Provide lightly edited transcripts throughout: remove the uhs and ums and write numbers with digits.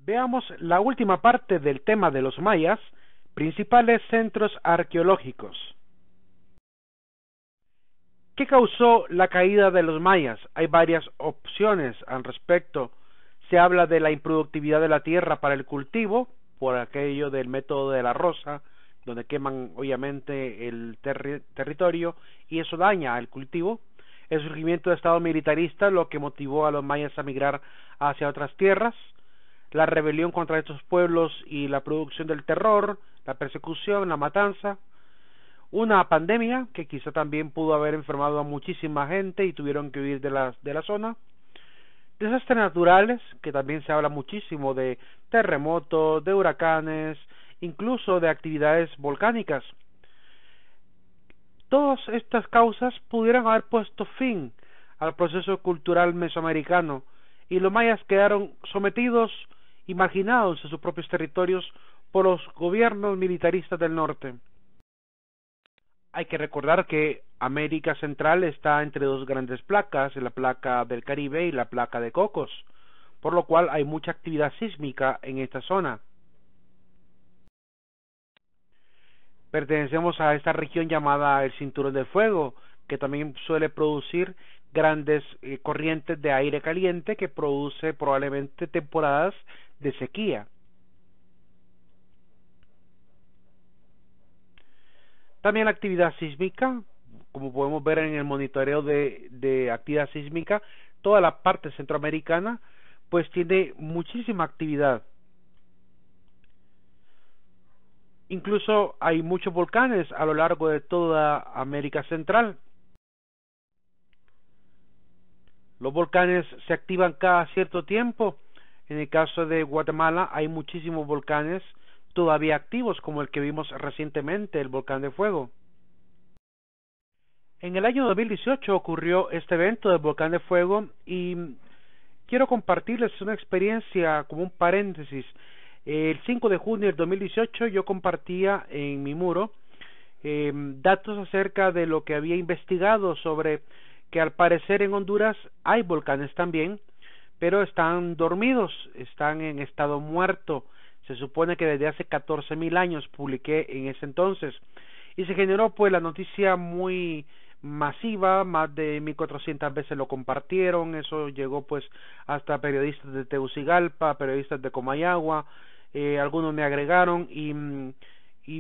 Veamos la última parte del tema de los mayas, principales centros arqueológicos. ¿Qué causó la caída de los mayas? Hay varias opciones al respecto. Se habla de la improductividad de la tierra para el cultivo, por aquello del método de la roza, donde queman obviamente el territorio y eso daña el cultivo. El surgimiento de Estado militarista, lo que motivó a los mayas a migrar hacia otras tierras. La rebelión contra estos pueblos y la producción del terror, la persecución, la matanza. Una pandemia que quizá también pudo haber enfermado a muchísima gente y tuvieron que huir de la zona. Desastres naturales, que también se habla muchísimo de terremotos, de huracanes, incluso de actividades volcánicas. Todas estas causas pudieran haber puesto fin al proceso cultural mesoamericano y los mayas quedaron sometidos y marginados en sus propios territorios por los gobiernos militaristas del norte. Hay que recordar que América Central está entre dos grandes placas, la placa del Caribe y la placa de Cocos, por lo cual hay mucha actividad sísmica en esta zona. Pertenecemos a esta región llamada el Cinturón del Fuego, que también suele producir grandes corrientes de aire caliente que produce probablemente temporadas de sequía. También la actividad sísmica, como podemos ver en el monitoreo de actividad sísmica, toda la parte centroamericana pues tiene muchísima actividad. Incluso hay muchos volcanes a lo largo de toda América Central. Los volcanes se activan cada cierto tiempo. En el caso de Guatemala hay muchísimos volcanes todavía activos, como el que vimos recientemente, el volcán de fuego. En el año 2018 ocurrió este evento del volcán de fuego y quiero compartirles una experiencia como un paréntesis. El 5 de junio del 2018 yo compartía en mi muro datos acerca de lo que había investigado sobre que al parecer en Honduras hay volcanes también, pero están dormidos, están en estado muerto. Se supone que desde hace 14,000 años publiqué en ese entonces y se generó pues la noticia muy masiva, más de 1400 veces lo compartieron, eso llegó pues hasta periodistas de Tegucigalpa, periodistas de Comayagua, algunos me agregaron y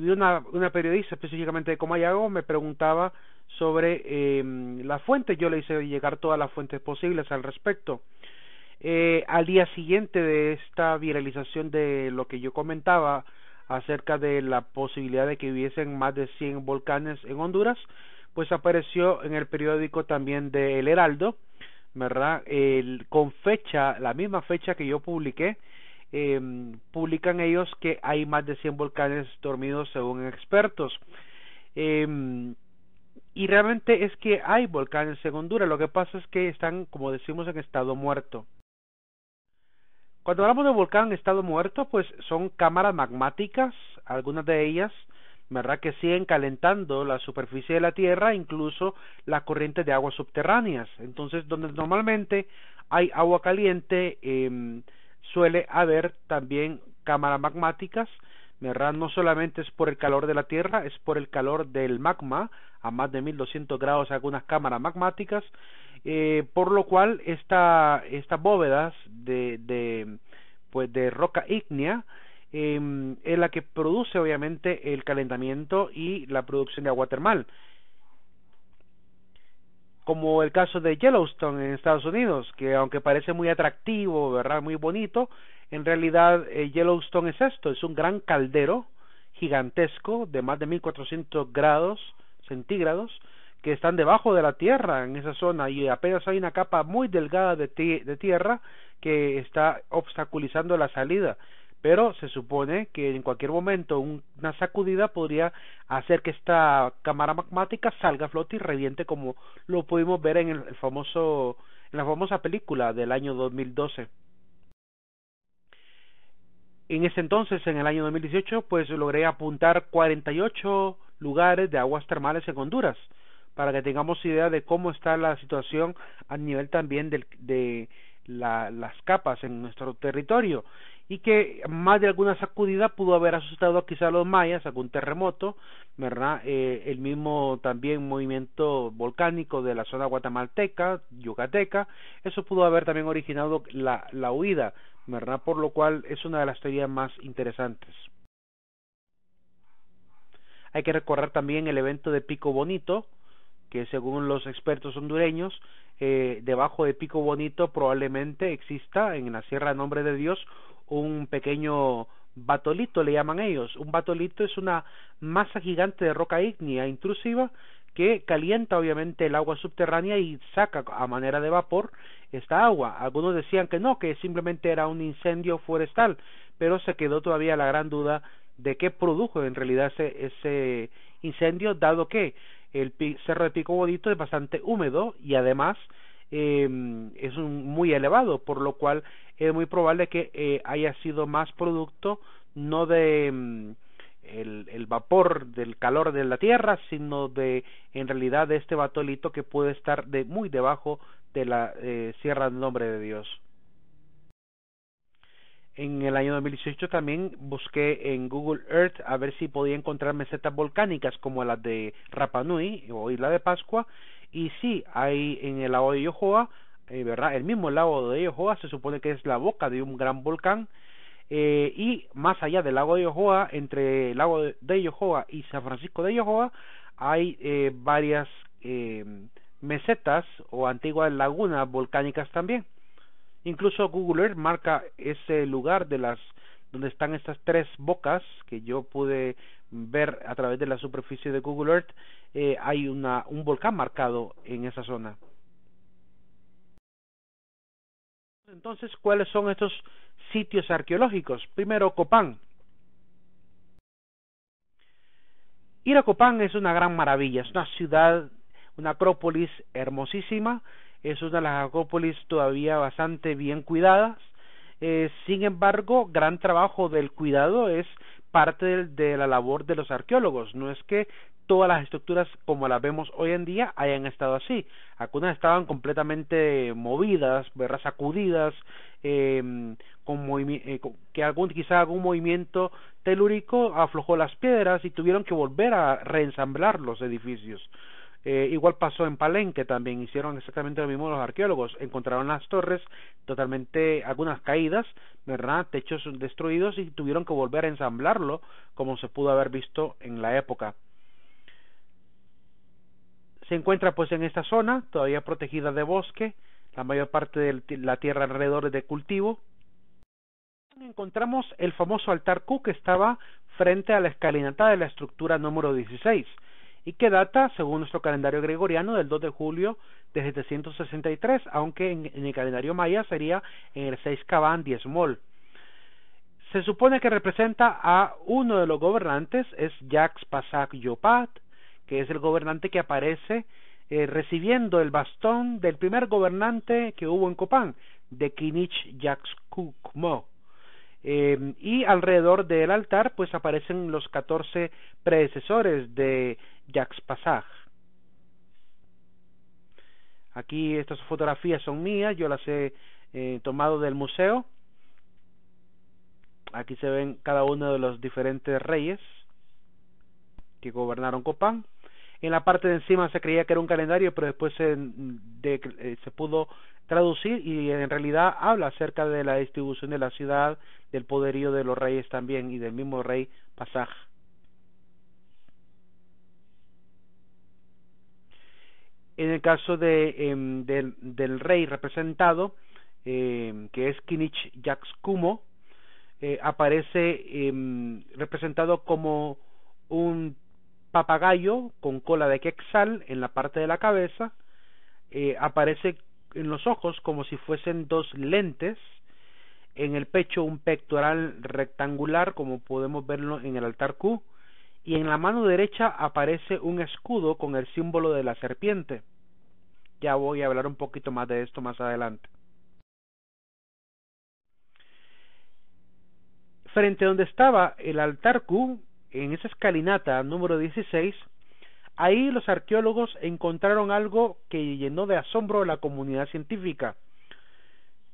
una periodista específicamente de Comayagua me preguntaba sobre las fuentes. Yo le hice llegar todas las fuentes posibles al respecto. Al día siguiente de esta viralización de lo que yo comentaba acerca de la posibilidad de que hubiesen más de 100 volcanes en Honduras, pues apareció en el periódico también de El Heraldo, ¿verdad? Con fecha, la misma fecha que yo publiqué, publican ellos que hay más de 100 volcanes dormidos según expertos. Y realmente es que hay volcanes en Honduras, lo que pasa es que están, como decimos, en estado muerto. Cuando hablamos de volcán en estado muerto, pues son cámaras magmáticas, algunas de ellas, ¿verdad?, que siguen calentando la superficie de la Tierra, incluso las corrientes de aguas subterráneas. Entonces, donde normalmente hay agua caliente, suele haber también cámaras magmáticas, ¿verdad? No solamente es por el calor de la Tierra, es por el calor del magma, a más de 1200 grados algunas cámaras magmáticas, por lo cual estas bóvedas de roca ígnea es la que produce obviamente el calentamiento y la producción de agua termal, como el caso de Yellowstone en Estados Unidos, que aunque parece muy atractivo, ¿verdad?, muy bonito, en realidad Yellowstone es esto, es un gran caldero gigantesco de más de 1400 grados centígrados que están debajo de la tierra en esa zona y apenas hay una capa muy delgada de tierra que está obstaculizando la salida, pero se supone que en cualquier momento una sacudida podría hacer que esta cámara magmática salga a flote y reviente, como lo pudimos ver en la famosa película del año 2012. En ese entonces, en el año 2018, pues logré apuntar 48 lugares de aguas termales en Honduras, para que tengamos idea de cómo está la situación a nivel también de las capas en nuestro territorio. y que más de alguna sacudida pudo haber asustado quizá a los mayas, algún terremoto, ¿verdad? El mismo también movimiento volcánico de la zona guatemalteca, yucateca, eso pudo haber también originado la huida, ¿verdad? Por lo cual es una de las teorías más interesantes. Hay que recordar también el evento de Pico Bonito, que según los expertos hondureños, debajo de Pico Bonito probablemente exista en la Sierra Nombre de Dios un pequeño batolito, le llaman ellos. Un batolito es una masa gigante de roca ígnea intrusiva que calienta obviamente el agua subterránea y saca a manera de vapor esta agua. Algunos decían que no, que simplemente era un incendio forestal, pero se quedó todavía la gran duda de qué produjo en realidad ese incendio, dado que el cerro de Pico Bonito es bastante húmedo y además es muy elevado, por lo cual es muy probable que haya sido más producto no de el vapor del calor de la tierra, sino de en realidad de este batolito que puede estar muy debajo de la Sierra del Nombre de Dios. En el año 2018 también busqué en Google Earth a ver si podía encontrar mesetas volcánicas como las de Rapa Nui o Isla de Pascua, y sí, hay en el lago de Yohoa, ¿verdad? El mismo lago de Yohoa se supone que es la boca de un gran volcán, y más allá del lago de Yohoa, entre el lago de Yohoa y San Francisco de Yohoa, hay varias mesetas o antiguas lagunas volcánicas también. Incluso Google Earth marca ese lugar de donde están estas tres bocas que yo pude ver a través de la superficie de Google Earth. Hay un volcán marcado en esa zona. Entonces, ¿cuáles son estos sitios arqueológicos? Primero, Copán. Ir a Copán es una gran maravilla, es una ciudad, una acrópolis hermosísima, es una de las acrópolis todavía bastante bien cuidadas. Sin embargo, gran trabajo del cuidado es parte de la labor de los arqueólogos. No es que todas las estructuras como las vemos hoy en día hayan estado así. Algunas estaban completamente movidas, ¿verdad? Sacudidas, quizá algún movimiento telúrico aflojó las piedras y tuvieron que volver a reensamblar los edificios. Igual pasó en Palenque también, hicieron exactamente lo mismo los arqueólogos, encontraron las torres totalmente, algunas caídas, ¿verdad? Techos destruidos y tuvieron que volver a ensamblarlo como se pudo haber visto en la época. Se encuentra pues en esta zona, todavía protegida de bosque, la mayor parte de la tierra alrededor es de cultivo. Encontramos el famoso altar Q que estaba frente a la escalinata de la estructura número 16, y que data, según nuestro calendario gregoriano, del 2 de julio de 763, aunque en el calendario maya sería en el 6 Caban 10 Mol. Se supone que representa a uno de los gobernantes, es Yax Pasak Yopat, que es el gobernante que aparece recibiendo el bastón del primer gobernante que hubo en Copán, de Kinich Yaxkukmo. Y alrededor del altar pues aparecen los 14 predecesores de Yaxpasaj. Aquí estas fotografías son mías, yo las he tomado del museo. Aquí se ven cada uno de los diferentes reyes que gobernaron Copán. En la parte de encima se creía que era un calendario, pero después se pudo traducir y en realidad habla acerca de la distribución de la ciudad, del poderío de los reyes también y del mismo rey Pasaj. En el caso del rey representado, que es Kinich Yaxkumo, aparece representado como un papagayo con cola de quetzal en la parte de la cabeza, aparece en los ojos como si fuesen dos lentes, en el pecho un pectoral rectangular como podemos verlo en el altar Q, y en la mano derecha aparece un escudo con el símbolo de la serpiente. Ya voy a hablar un poquito más de esto más adelante. Frente a donde estaba el altar Q, en esa escalinata número 16, ahí los arqueólogos encontraron algo que llenó de asombro a la comunidad científica.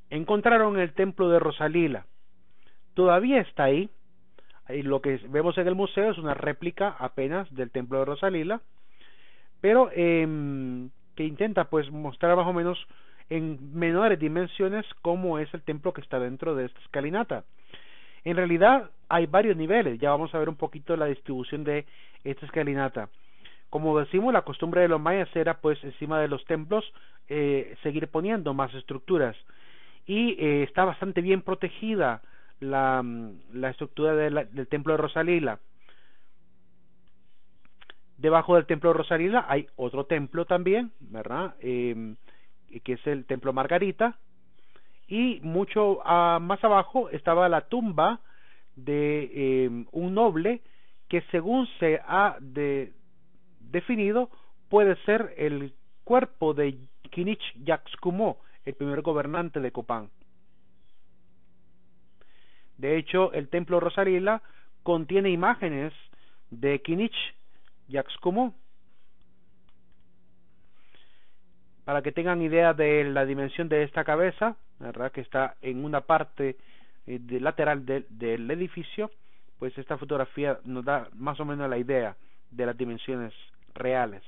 Encontraron el templo de Rosalila. todavía está ahí. Y lo que vemos en el museo es una réplica apenas del templo de Rosalila, pero que intenta pues mostrar más o menos en menores dimensiones cómo es el templo que está dentro de esta escalinata. En realidad hay varios niveles, ya vamos a ver un poquito la distribución de esta escalinata. Como decimos, la costumbre de los mayas era pues encima de los templos seguir poniendo más estructuras, y está bastante bien protegida la estructura del templo de Rosalila. Debajo del templo de Rosalila hay otro templo también, ¿verdad? Que es el templo Margarita, y mucho más abajo estaba la tumba de un noble que, según se ha definido, puede ser el cuerpo de Kinich Yaxcumo, el primer gobernante de Copán. De hecho, el templo Rosalila contiene imágenes de Kinich Yaxcumo. Para que tengan idea de la dimensión de esta cabeza, ¿verdad?, que está en una parte lateral del edificio, pues esta fotografía nos da más o menos la idea de las dimensiones reales.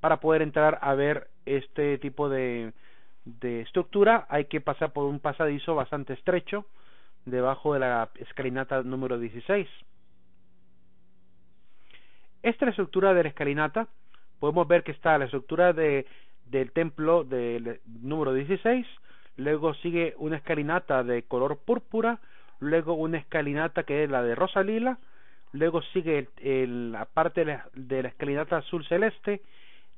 Para poder entrar a ver este tipo de estructura hay que pasar por un pasadizo bastante estrecho debajo de la escalinata número 16. Esta es la estructura de la escalinata. Podemos ver que está la estructura del templo del número 16, luego sigue una escalinata de color púrpura, luego una escalinata que es la de rosa lila, luego sigue la parte de la escalinata azul celeste,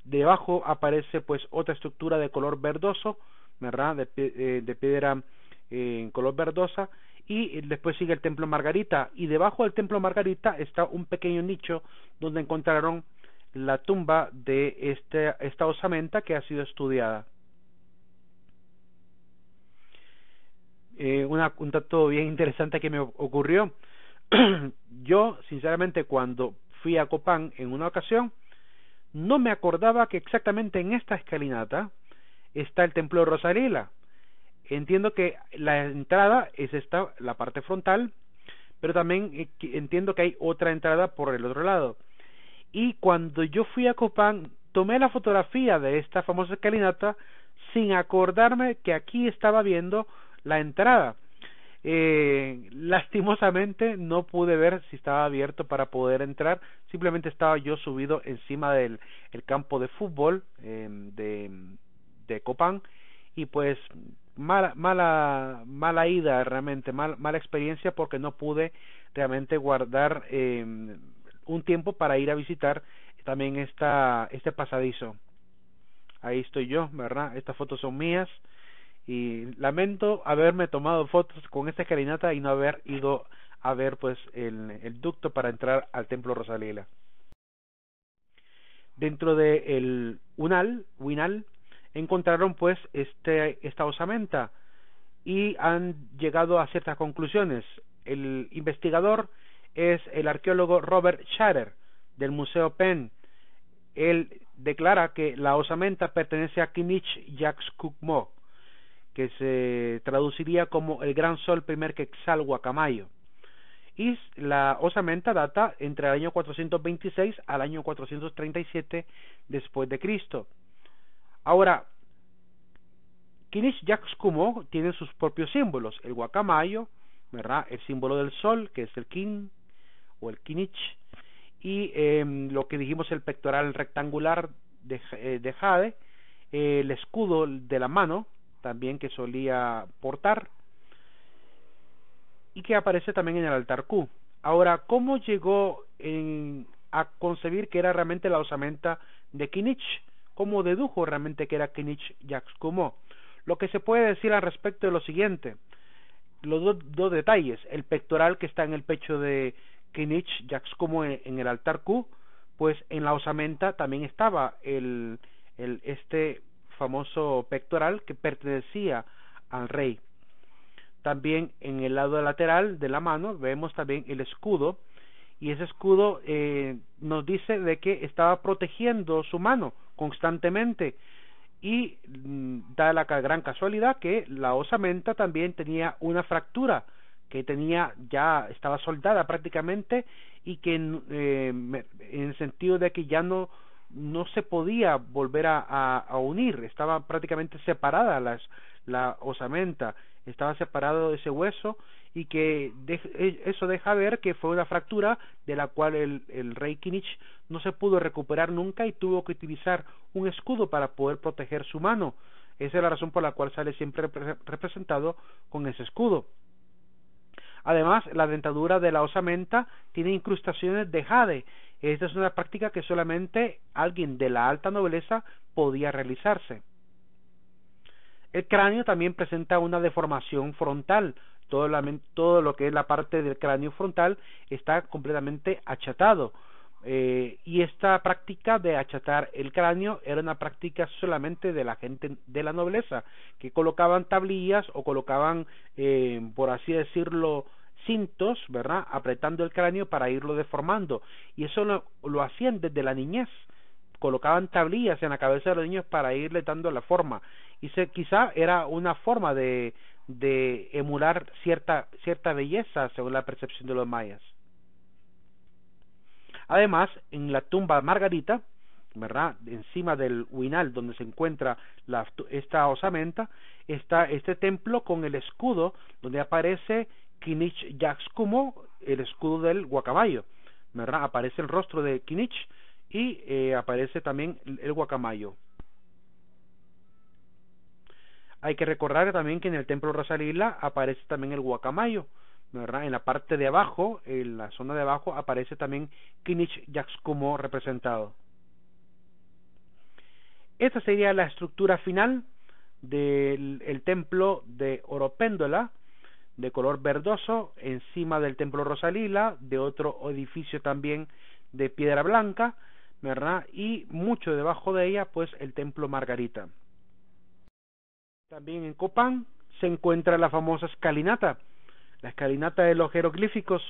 debajo aparece pues otra estructura de color verdoso, ¿verdad?, de piedra en color verdosa, y después sigue el templo Margarita, y debajo del templo Margarita está un pequeño nicho donde encontraron la tumba de esta osamenta que ha sido estudiada. Un dato bien interesante que me ocurrió. Yo, sinceramente, cuando fui a Copán en una ocasión, no me acordaba que exactamente en esta escalinata está el templo de Rosalila. Entiendo que la entrada es esta, la parte frontal, pero también entiendo que hay otra entrada por el otro lado. Y cuando yo fui a Copán, tomé la fotografía de esta famosa escalinata sin acordarme que aquí estaba viendo la entrada. Lastimosamente no pude ver si estaba abierto para poder entrar, simplemente estaba yo subido encima del campo de fútbol de Copán, y pues mala ida, realmente mala experiencia, porque no pude realmente guardar un tiempo para ir a visitar también este pasadizo. Ahí estoy yo, ¿verdad? Estas fotos son mías, y lamento haberme tomado fotos con esta escalinata y no haber ido a ver pues el ducto para entrar al templo Rosalila. Dentro de el Huinal encontraron pues esta osamenta y han llegado a ciertas conclusiones. El investigador es el arqueólogo Robert Shatter del Museo Penn. Él declara que la osamenta pertenece a Kinich Yaxcumo, que se traduciría como el gran sol primer Quetzal Guacamayo, y la osamenta data entre el año 426 al año 437 después de Cristo. Ahora, Kinich Yaxcumo tiene sus propios símbolos: el guacamayo, ¿verdad?, el símbolo del sol, que es el kin o el Kinich, y lo que dijimos, el pectoral rectangular de jade, el escudo de la mano también que solía portar, y que aparece también en el altar Q. Ahora, ¿cómo llegó a concebir que era realmente la osamenta de Kinich? ¿Cómo dedujo realmente que era Kinich Yaxcumo? Lo que se puede decir al respecto es lo siguiente: los dos detalles: el pectoral que está en el pecho de Kinich Yaxcumo en el altar Q, pues en la osamenta también estaba este famoso pectoral que pertenecía al rey. También en el lado lateral de la mano vemos también el escudo, y ese escudo nos dice de que estaba protegiendo su mano constantemente, y da la gran casualidad que la osamenta también tenía una fractura que ya estaba soldada prácticamente, y que en el sentido de que ya no se podía volver a unir, estaba prácticamente separada la osamenta, estaba separado de ese hueso, y que eso deja ver que fue una fractura de la cual el rey Kinich no se pudo recuperar nunca y tuvo que utilizar un escudo para poder proteger su mano. Esa es la razón por la cual sale siempre representado con ese escudo. Además, la dentadura de la osamenta tiene incrustaciones de jade. Esta es una práctica que solamente alguien de la alta nobleza podía realizarse. El cráneo también presenta una deformación frontal. Todo lo que es la parte del cráneo frontal está completamente achatado. Y esta práctica de achatar el cráneo era una práctica solamente de la gente de la nobleza, que colocaban tablillas o colocaban, por así decirlo, cintos, ¿verdad?, apretando el cráneo para irlo deformando, y eso lo hacían desde la niñez. Colocaban tablillas en la cabeza de los niños para irle dando la forma, y quizá era una forma de emular cierta belleza según la percepción de los mayas. Además, en la tumba Margarita, ¿verdad?, encima del huinal donde se encuentra esta osamenta, está este templo con el escudo donde aparece Kinich Yaxkumo, el escudo del guacamayo, ¿verdad? Aparece el rostro de Kinich y aparece también el guacamayo. Hay que recordar también que en el templo Rosalila aparece también el guacamayo, ¿verdad? En la parte de abajo, en la zona de abajo, aparece también Kinich Yaxkumo representado. Esta sería la estructura final del templo de Oropéndola, de color verdoso, encima del templo Rosalila, de otro edificio también de piedra blanca, ¿verdad? Y mucho debajo de ella, pues, el templo Margarita. También en Copán se encuentra la famosa escalinata. La escalinata de los jeroglíficos,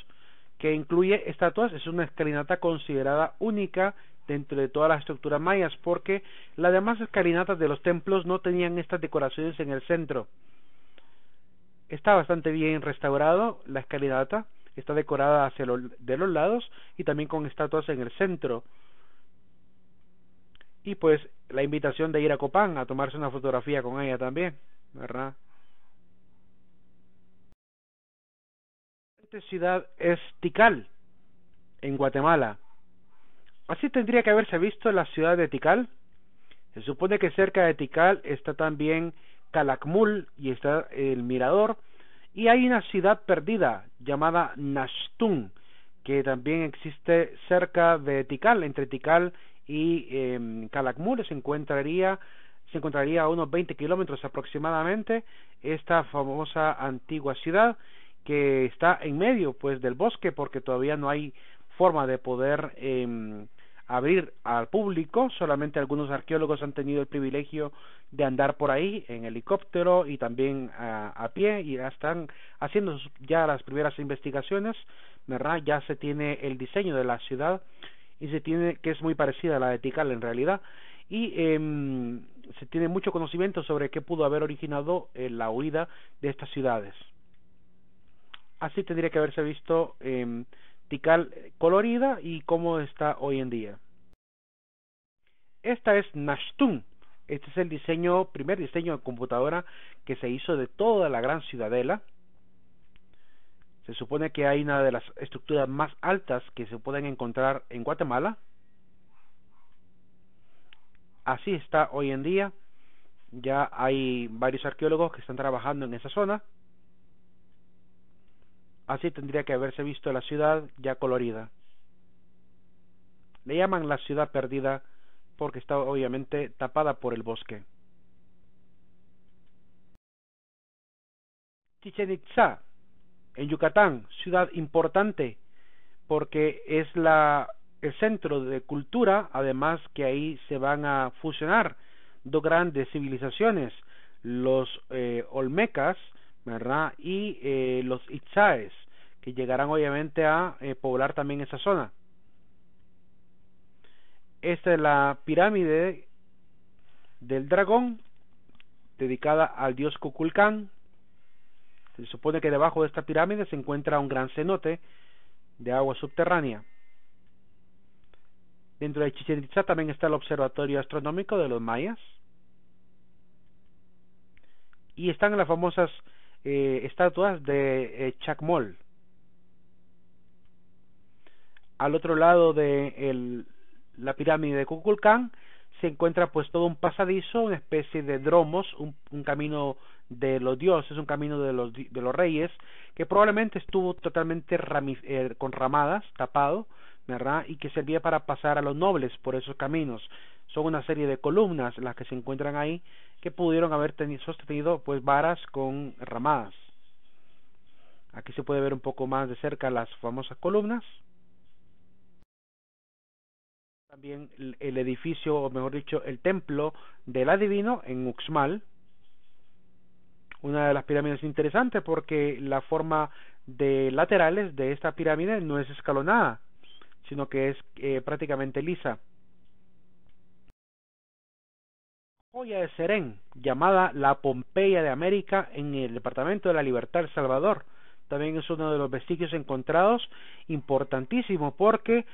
que incluye estatuas, es una escalinata considerada única dentro de todas las estructuras mayas, porque las demás escalinatas de los templos no tenían estas decoraciones en el centro. Está bastante bien restaurado la escalinata, está decorada de los lados y también con estatuas en el centro. Y pues la invitación de ir a Copán a tomarse una fotografía con ella también, ¿verdad? Esta ciudad es Tikal, en Guatemala. Así tendría que haberse visto la ciudad de Tikal. Se supone que cerca de Tikal está también Calakmul y está el mirador, y hay una ciudad perdida llamada Nashtun, que también existe cerca de Tikal. Entre Tikal y Calakmul se encontraría a unos 20 kilómetros aproximadamente esta famosa antigua ciudad, que está en medio, pues, del bosque, porque todavía no hay forma de poder abrir al público. Solamente algunos arqueólogos han tenido el privilegio de andar por ahí en helicóptero y también a pie, y ya están haciendo ya las primeras investigaciones, ¿verdad? Ya se tiene el diseño de la ciudad y se tiene, que es muy parecida a la de Tikal en realidad, y se tiene mucho conocimiento sobre qué pudo haber originado la huida de estas ciudades. Así tendría que haberse visto Tikal colorida y cómo está hoy en día. Esta es Nashtun. Este es el primer diseño de computadora que se hizo de toda la gran ciudadela. Se supone que hay una de las estructuras más altas que se pueden encontrar en Guatemala. Así está hoy en día. Ya hay varios arqueólogos que están trabajando en esa zona. Así tendría que haberse visto la ciudad ya colorida. Le llaman la ciudad perdida porque está obviamente tapada por el bosque. Chichén Itzá, en Yucatán, ciudad importante porque es el centro de cultura, además que ahí se van a fusionar dos grandes civilizaciones, los olmecas, ¿verdad?, y los itzáes, que llegarán obviamente a poblar también esa zona. Esta es la pirámide del dragón, dedicada al dios Kukulcán. Se supone que debajo de esta pirámide se encuentra un gran cenote de agua subterránea. Dentro de Chichén Itzá también está el observatorio astronómico de los mayas. Y están las famosas estatuas de Chacmol. Al otro lado de la pirámide de Kukulcán se encuentra pues todo un pasadizo, una especie de dromos, un camino de los dioses, un camino de los reyes, que probablemente estuvo totalmente con ramadas, tapado, ¿verdad? Y que servía para pasar a los nobles por esos caminos. Son una serie de columnas las que se encuentran ahí, que pudieron haber sostenido pues varas con ramadas. Aquí se puede ver un poco más de cerca las famosas columnas. También el edificio, o mejor dicho, el templo del adivino en Uxmal. Una de las pirámides interesantes porque la forma de laterales de esta pirámide no es escalonada, sino que es prácticamente lisa. Joya de Serén, llamada la Pompeya de América, en el departamento de la Libertad, El Salvador. También es uno de los vestigios encontrados importantísimo porque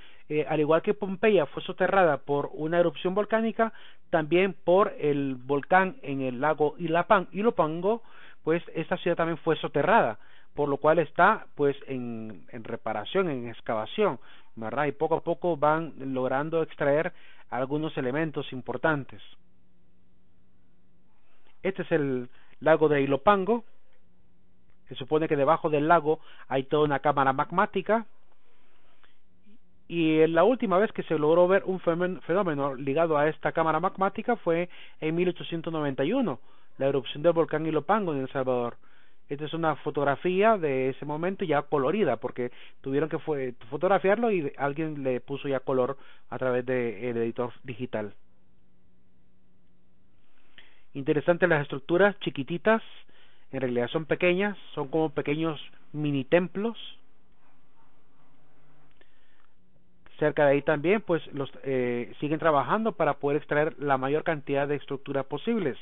al igual que Pompeya fue soterrada por una erupción volcánica, también por el volcán en el lago Ilopango, pues esta ciudad también fue soterrada, por lo cual está pues en reparación, en excavación, ¿verdad? Y poco a poco van logrando extraer algunos elementos importantes. Este es el lago de Ilopango. Se supone que debajo del lago hay toda una cámara magmática, y la última vez que se logró ver un fenómeno ligado a esta cámara magmática fue en 1891, la erupción del volcán Ilopango en El Salvador. Esta es una fotografía de ese momento ya colorida, porque tuvieron que fotografiarlo y alguien le puso ya color a través del editor digital. Interesantes las estructuras chiquititas. En realidad son pequeñas, son como pequeños mini templos. Cerca de ahí también pues siguen trabajando para poder extraer la mayor cantidad de estructuras posibles.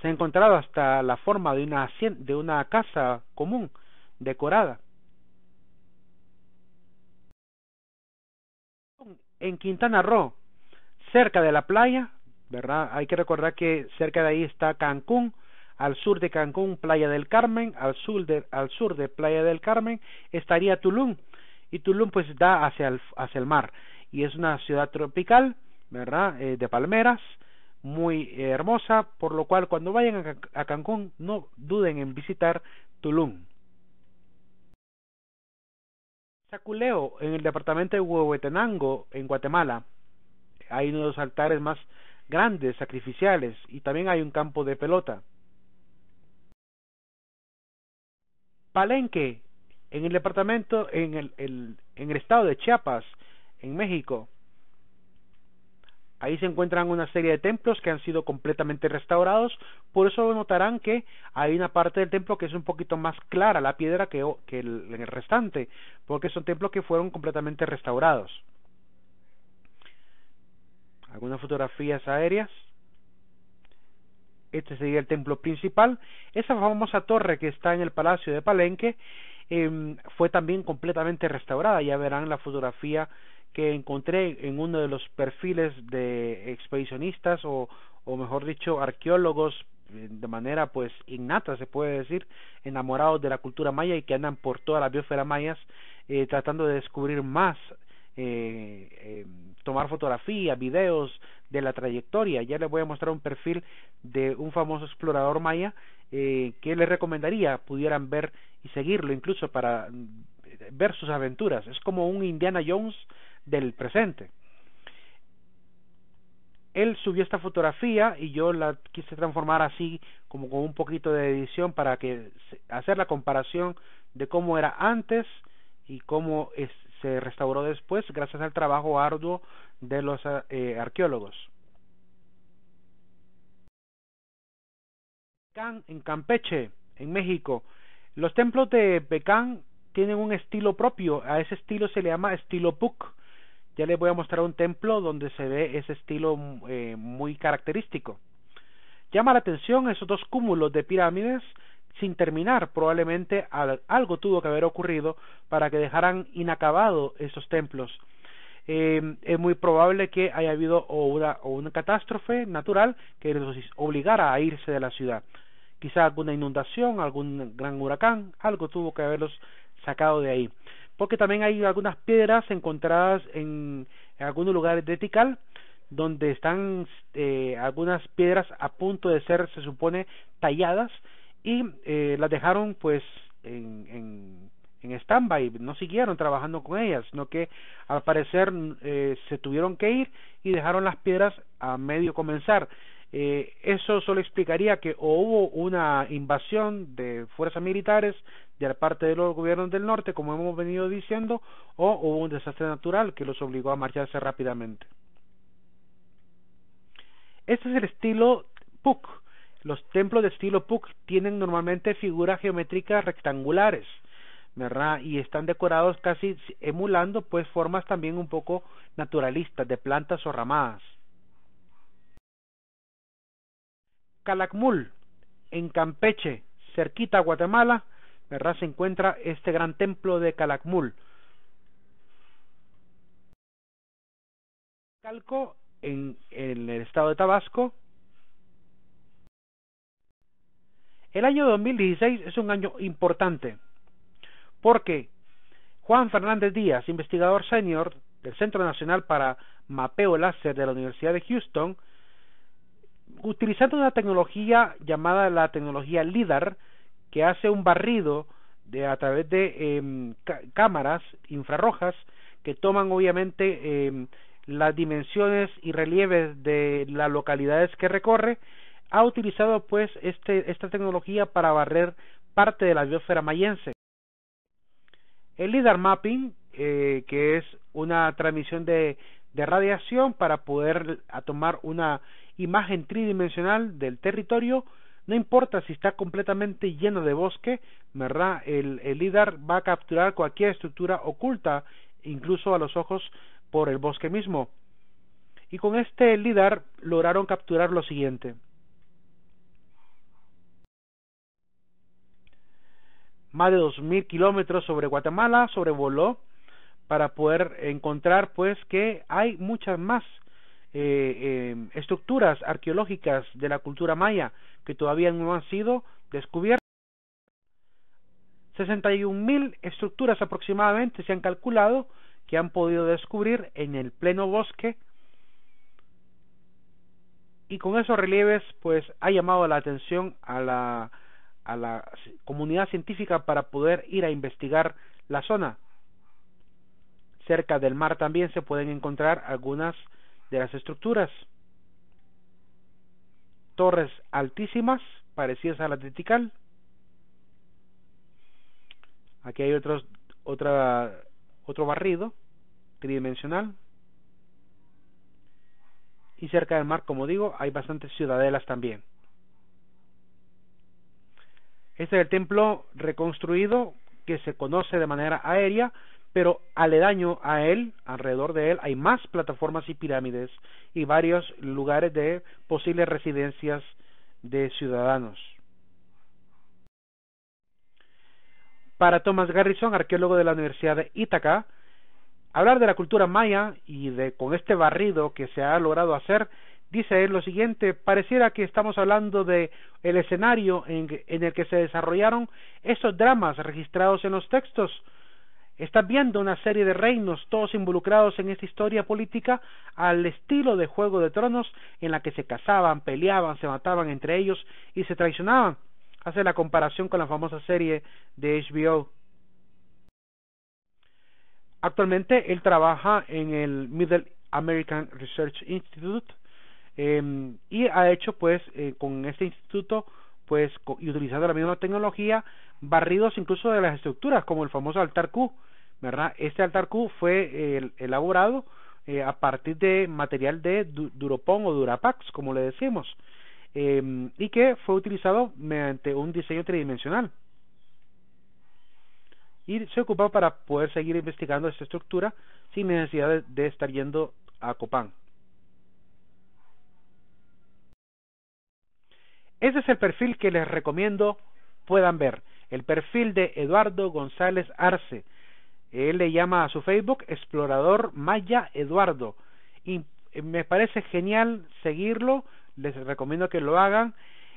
Se ha encontrado hasta la forma de una casa común decorada. En Quintana Roo, cerca de la playa, ¿verdad? Hay que recordar que cerca de ahí está Cancún. Al sur de Cancún, Playa del Carmen. Al sur de Playa del Carmen estaría Tulum, y Tulum pues da hacia el mar, y es una ciudad tropical, ¿verdad? De palmeras, muy hermosa, por lo cual cuando vayan a Cancún no duden en visitar Tulum. Saculeo, en el departamento de Huehuetenango, en Guatemala, hay uno de los altares más grandes, sacrificiales, y también hay un campo de pelota. Palenque, en el departamento, en el estado de Chiapas, en México. Ahí se encuentran una serie de templos que han sido completamente restaurados. Por eso notarán que hay una parte del templo que es un poquito más clara la piedra que en el restante, porque son templos que fueron completamente restaurados. Algunas fotografías aéreas. Este sería el templo principal. Esa famosa torre que está en el Palacio de Palenque fue también completamente restaurada. Ya verán la fotografía que encontré en uno de los perfiles de expedicionistas o mejor dicho arqueólogos de manera pues innata, se puede decir, enamorados de la cultura maya y que andan por toda la biosfera mayas tratando de descubrir más, tomar fotografías, videos de la trayectoria. Ya les voy a mostrar un perfil de un famoso explorador maya que les recomendaría pudieran ver y seguirlo, incluso para ver sus aventuras. Es como un Indiana Jones del presente. Él subió esta fotografía y yo la quise transformar así como con un poquito de edición para que hacer la comparación de cómo era antes y cómo se restauró después gracias al trabajo arduo de los arqueólogos. En Campeche, en México, los templos de Pecán tienen un estilo propio. A ese estilo se le llama estilo Puc, Ya les voy a mostrar un templo donde se ve ese estilo muy característico. Llama la atención esos dos cúmulos de pirámides sin terminar. Probablemente algo tuvo que haber ocurrido para que dejaran inacabado esos templos. Es muy probable que haya habido una catástrofe natural que los obligara a irse de la ciudad. Quizá alguna inundación, algún gran huracán, algo tuvo que haberlos sacado de ahí. Porque también hay algunas piedras encontradas en algunos lugares de Tikal, donde están algunas piedras a punto de ser, se supone, talladas, y las dejaron pues en stand-by, no siguieron trabajando con ellas, sino que al parecer se tuvieron que ir y dejaron las piedras a medio comenzar. Eso solo explicaría que o hubo una invasión de fuerzas militares de la parte de los gobiernos del norte, como hemos venido diciendo, o hubo un desastre natural que los obligó a marcharse rápidamente. Este es el estilo Puuc. Los templos de estilo Puuc tienen normalmente figuras geométricas rectangulares, ¿verdad? Y están decorados casi emulando pues formas también un poco naturalistas de plantas o ramadas. Calakmul, en Campeche, cerquita a Guatemala, ¿verdad? Se encuentra este gran templo de Calakmul. Calco, en el estado de Tabasco. El año 2016 es un año importante porque Juan Fernández Díaz, investigador senior del Centro Nacional para Mapeo Láser de la Universidad de Houston, utilizando una tecnología llamada la tecnología LIDAR, que hace un barrido a través de cámaras infrarrojas que toman obviamente las dimensiones y relieves de las localidades que recorre, ha utilizado pues esta tecnología para barrer parte de la biosfera mayense. El LIDAR mapping, que es una transmisión de radiación para poder tomar una imagen tridimensional del territorio, no importa si está completamente lleno de bosque, ¿verdad? El LIDAR va a capturar cualquier estructura oculta, incluso a los ojos, por el bosque mismo. Y con este LIDAR lograron capturar lo siguiente: más de 2000 kilómetros sobre Guatemala sobrevoló para poder encontrar pues que hay muchas más estructuras arqueológicas de la cultura maya que todavía no han sido descubiertas. 61.000 estructuras aproximadamente se han calculado que han podido descubrir en el pleno bosque, y con esos relieves pues ha llamado la atención a la comunidad científica para poder ir a investigar la zona. Cerca del mar también se pueden encontrar algunas de las estructuras. Torres altísimas, parecidas a las de Tikal. Aquí hay otro barrido tridimensional. Y cerca del mar, como digo, hay bastantes ciudadelas también. Este es el templo reconstruido que se conoce de manera aérea, pero aledaño a él, alrededor de él, hay más plataformas y pirámides y varios lugares de posibles residencias de ciudadanos. Para Thomas Garrison, arqueólogo de la Universidad de Ítaca, hablar de la cultura maya y con este barrido que se ha logrado hacer, dice él lo siguiente: pareciera que estamos hablando de el escenario en el que se desarrollaron esos dramas registrados en los textos. Estás viendo una serie de reinos, todos involucrados en esta historia política al estilo de Juego de Tronos, en la que se casaban, peleaban, se mataban entre ellos y se traicionaban. Hace la comparación con la famosa serie de HBO. Actualmente él trabaja en el Middle American Research Institute, y ha hecho pues con este instituto pues y utilizando la misma tecnología barridos incluso de las estructuras, como el famoso altar Q, ¿verdad? Este altar Q fue elaborado a partir de material de Duropón o Durapax, como le decimos, y que fue utilizado mediante un diseño tridimensional. y se ocupa para poder seguir investigando esta estructura sin necesidad de estar yendo a Copán. Ese es el perfil que les recomiendo puedan ver, el perfil de Eduardo González Arce. Él le llama a su Facebook Explorador Maya Eduardo, y me parece genial seguirlo, les recomiendo que lo hagan.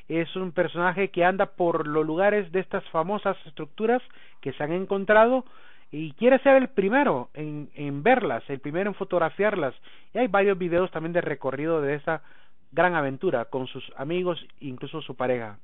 Es un personaje que anda por los lugares de estas famosas estructuras que se han encontrado y quiere ser el primero en verlas, el primero en fotografiarlas, y hay varios videos también de recorrido de esa gran aventura con sus amigos, incluso su pareja.